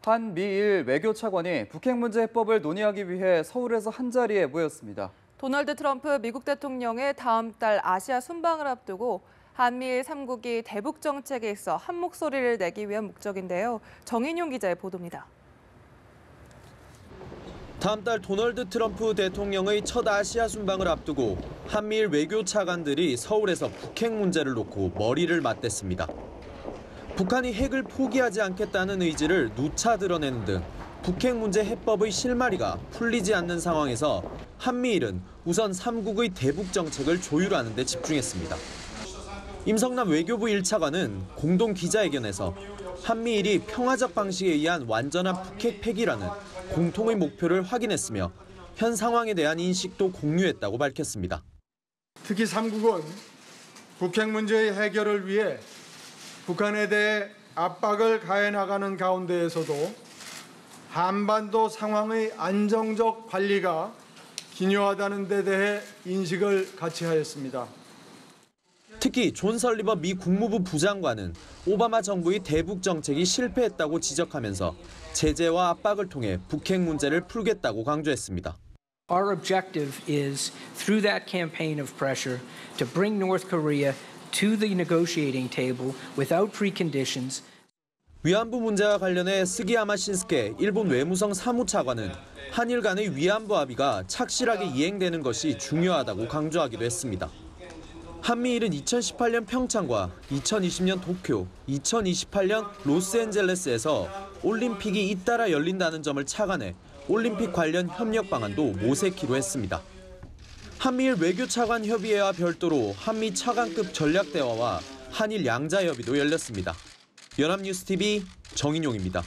한미일 외교 차관이 북핵 문제 해법을 논의하기 위해 서울에서 한자리에 모였습니다. 도널드 트럼프 미국 대통령의 다음 달 아시아 순방을 앞두고 한미일 3국이 대북 정책에 있어 한 목소리를 내기 위한 목적인데요. 정인용 기자의 보도입니다. 다음 달 도널드 트럼프 대통령의 첫 아시아 순방을 앞두고 한미일 외교 차관들이 서울에서 북핵 문제를 놓고 머리를 맞댔습니다. 북한이 핵을 포기하지 않겠다는 의지를 누차 드러내는 등 북핵 문제 해법의 실마리가 풀리지 않는 상황에서 한미일은 우선 3국의 대북 정책을 조율하는 데 집중했습니다. 임성남 외교부 1차관은 공동 기자회견에서 한미일이 평화적 방식에 의한 완전한 북핵 폐기라는 공통의 목표를 확인했으며 현 상황에 대한 인식도 공유했다고 밝혔습니다. 특히 3국은 북핵 문제의 해결을 위해 북한에 대해 압박을 가해 나가는 가운데에서도 한반도 상황의 안정적 관리가 기요하다는 데 대해 인식을 같이 하였습니다. 특히 존 설리버 미 국무부 부장관은 오바마 정부의 대북 정책이 실패했다고 지적하면서 제재와 압박을 통해 북핵 문제를 풀겠다고 강조했습니다. Our objective is through that campaign of pressure to bring North Korea to the negotiating table without preconditions. 위안부 문제와 관련해 스기야마 신스케 일본 외무성 사무차관은 한일 간의 위안부 합의가 착실하게 이행되는 것이 중요하다고 강조하기도 했습니다. 한미일은 2018년 평창과 2020년 도쿄, 2028년 로스앤젤레스에서 올림픽이 잇따라 열린다는 점을 착안해 올림픽 관련 협력 방안도 모색키로 했습니다. 한미일 외교차관 협의회와 별도로 한미 차관급 전략대화와 한일 양자협의도 열렸습니다. 연합뉴스TV 정인용입니다.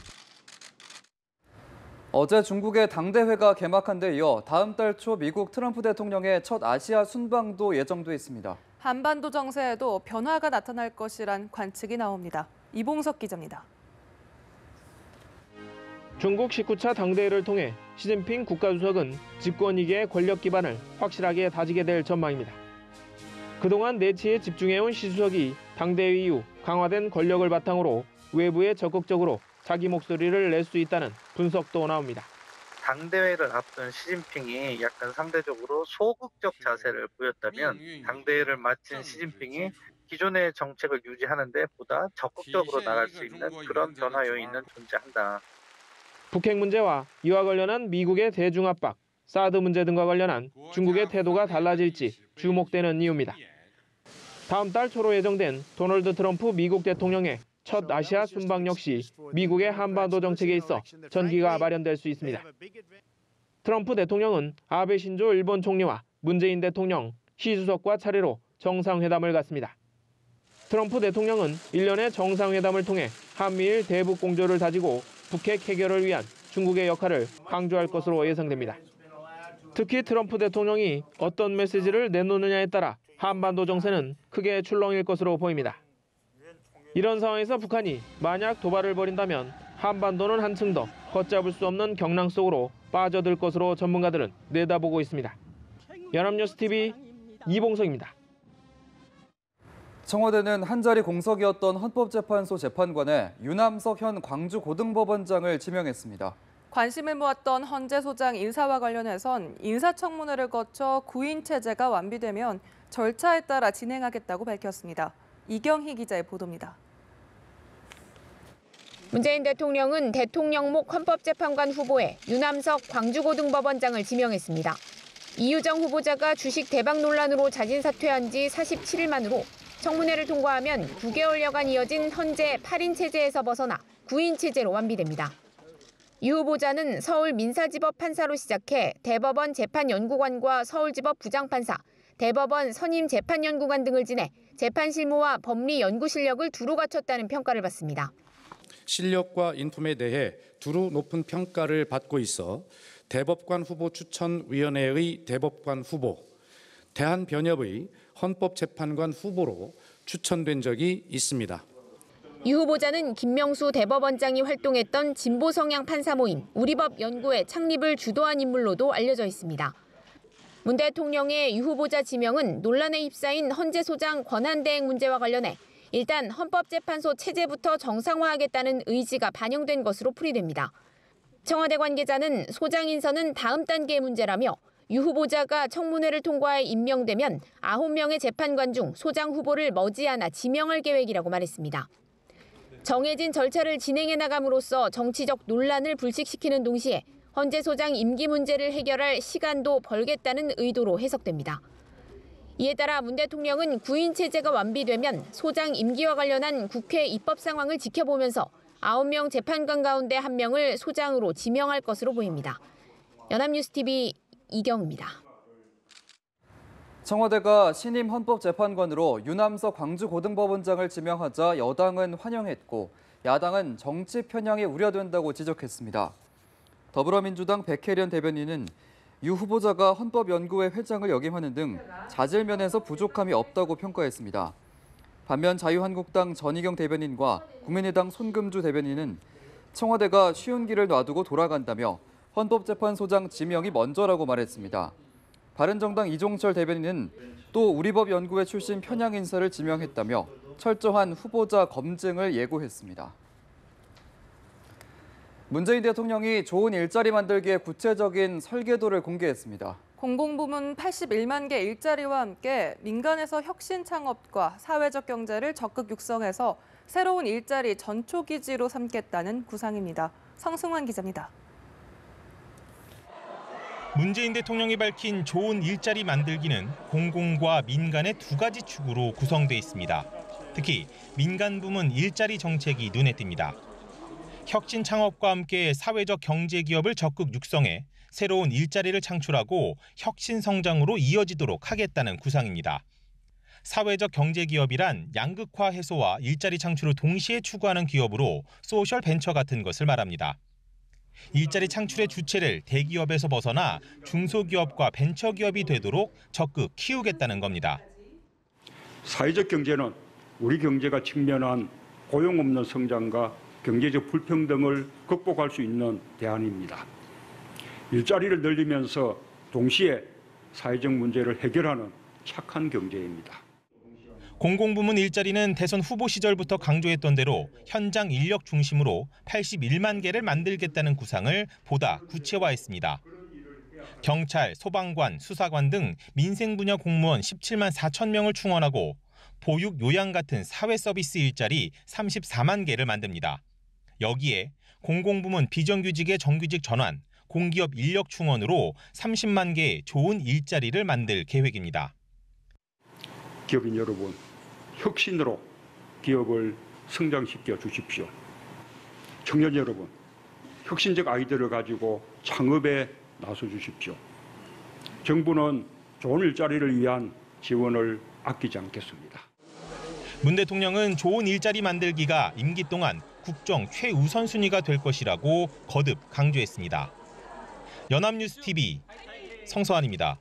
어제 중국의 당대회가 개막한 데 이어 다음 달 초 미국 트럼프 대통령의 첫 아시아 순방도 예정돼 있습니다. 한반도 정세에도 변화가 나타날 것이란 관측이 나옵니다. 이봉석 기자입니다. 중국 19차 당대회를 통해 시진핑 국가주석은 집권 2기의 권력 기반을 확실하게 다지게 될 전망입니다. 그동안 내치에 집중해온 시 주석이 당대회 이후 강화된 권력을 바탕으로 외부에 적극적으로 자기 목소리를 낼 수 있다는 분석도 나옵니다. 당대회를 앞둔 시진핑이 약간 상대적으로 소극적 자세를 보였다면 당대회를 마친 시진핑이 기존의 정책을 유지하는 데 보다 적극적으로 나갈 수 있는 그런 변화 요인은 존재한다. 북핵 문제와 이와 관련한 미국의 대중 압박, 사드 문제 등과 관련한 중국의 태도가 달라질지 주목되는 이유입니다. 다음 달 초로 예정된 도널드 트럼프 미국 대통령의 첫 아시아 순방 역시 미국의 한반도 정책에 있어 전기가 마련될 수 있습니다. 트럼프 대통령은 아베 신조 일본 총리와 문재인 대통령, 시 주석과 차례로 정상회담을 갖습니다. 트럼프 대통령은 일련의 정상회담을 통해 한미일 대북 공조를 다지고 북핵 해결을 위한 중국의 역할을 강조할 것으로 예상됩니다. 특히 트럼프 대통령이 어떤 메시지를 내놓느냐에 따라 한반도 정세는 크게 출렁일 것으로 보입니다. 이런 상황에서 북한이 만약 도발을 벌인다면 한반도는 한층 더 걷잡을 수 없는 경랑 속으로 빠져들 것으로 전문가들은 내다보고 있습니다. 연합뉴스TV 이봉석입니다. 청와대는 한자리 공석이었던 헌법재판소 재판관에 유남석 현 광주고등법원장을 지명했습니다. 관심을 모았던 헌재 소장 인사와 관련해선 인사청문회를 거쳐 구인 체제가 완비되면 절차에 따라 진행하겠다고 밝혔습니다. 이경희 기자의 보도입니다. 문재인 대통령은 대통령목 헌법재판관 후보에 유남석 광주고등법원장을 지명했습니다. 이유정 후보자가 주식 대박 논란으로 자진 사퇴한 지 47일 만으로 청문회를 통과하면 9개월여간 이어진 헌재 8인 체제에서 벗어나 9인 체제로 완비됩니다. 유 후보자는 서울 민사지법 판사로 시작해 대법원 재판연구관과 서울지법 부장판사, 대법원 선임재판연구관 등을 지내 재판 실무와 법리 연구 실력을 두루 갖췄다는 평가를 받습니다. 실력과 인품에 대해 두루 높은 평가를 받고 있어 대법관 후보 추천위원회의 대법관 후보, 대한변협의 헌법재판관 후보로 추천된 적이 있습니다. 유 후보자는 김명수 대법원장이 활동했던 진보 성향 판사 모임 우리법 연구회 창립을 주도한 인물로도 알려져 있습니다. 문 대통령의 유 후보자 지명은 논란에 휩싸인 헌재 소장 권한대행 문제와 관련해 일단 헌법재판소 체제부터 정상화하겠다는 의지가 반영된 것으로 풀이됩니다. 청와대 관계자는 소장 인선은 다음 단계의 문제라며 유 후보자가 청문회를 통과해 임명되면 9명의 재판관 중 소장 후보를 머지않아 지명할 계획이라고 말했습니다. 정해진 절차를 진행해 나감으로써 정치적 논란을 불식시키는 동시에 헌재 소장 임기 문제를 해결할 시간도 벌겠다는 의도로 해석됩니다. 이에 따라 문 대통령은 구인 체제가 완비되면 소장 임기와 관련한 국회 입법 상황을 지켜보면서 9명 재판관 가운데 1명을 소장으로 지명할 것으로 보입니다. 연합뉴스TV 이경입니다. 청와대가 신임 헌법재판관으로 유남석 광주고등법원장을 지명하자 여당은 환영했고 야당은 정치 편향이 우려된다고 지적했습니다. 더불어민주당 백혜련 대변인은 유 후보자가 헌법연구회 회장을 역임하는 등 자질 면에서 부족함이 없다고 평가했습니다. 반면 자유한국당 전희경 대변인과 국민의당 손금주 대변인은 청와대가 쉬운 길을 놔두고 돌아간다며 헌법재판소장 지명이 먼저라고 말했습니다. 바른정당 이종철 대변인은 또 우리법연구회 출신 편향 인사를 지명했다며 철저한 후보자 검증을 예고했습니다. 문재인 대통령이 좋은 일자리 만들기의 구체적인 설계도를 공개했습니다. 공공부문 81만 개 일자리와 함께 민간에서 혁신 창업과 사회적 경제를 적극 육성해서 새로운 일자리 전초기지로 삼겠다는 구상입니다. 성승환 기자입니다. 문재인 대통령이 밝힌 좋은 일자리 만들기는 공공과 민간의 두 가지 축으로 구성돼 있습니다. 특히 민간 부문 일자리 정책이 눈에 띕니다. 혁신 창업과 함께 사회적 경제 기업을 적극 육성해 새로운 일자리를 창출하고 혁신 성장으로 이어지도록 하겠다는 구상입니다. 사회적 경제 기업이란 양극화 해소와 일자리 창출을 동시에 추구하는 기업으로 소셜 벤처 같은 것을 말합니다. 일자리 창출의 주체를 대기업에서 벗어나 중소기업과 벤처기업이 되도록 적극 키우겠다는 겁니다. 사회적 경제는 우리 경제가 직면한 고용 없는 성장과 경제적 불평등을 극복할 수 있는 대안입니다. 일자리를 늘리면서 동시에 사회적 문제를 해결하는 착한 경제입니다. 공공부문 일자리는 대선 후보 시절부터 강조했던 대로 현장 인력 중심으로 81만 개를 만들겠다는 구상을 보다 구체화했습니다. 경찰, 소방관, 수사관 등 민생 분야 공무원 17만 4천 명을 충원하고 보육, 요양 같은 사회 서비스 일자리 34만 개를 만듭니다. 여기에 공공부문 비정규직의 정규직 전환, 공기업 인력 충원으로 30만 개의 좋은 일자리를 만들 계획입니다. 기업인 여러분, 혁신으로 기업을 성장시켜 주십시오. 청년 여러분, 혁신적 아이디어를 가지고 창업에 나서 주십시오. 정부는 좋은 일자리를 위한 지원을 아끼지 않겠습니다. 문 대통령은 좋은 일자리 만들기가 임기 동안 국정 최우선순위가 될 것이라고 거듭 강조했습니다. 연합뉴스TV 성서환입니다.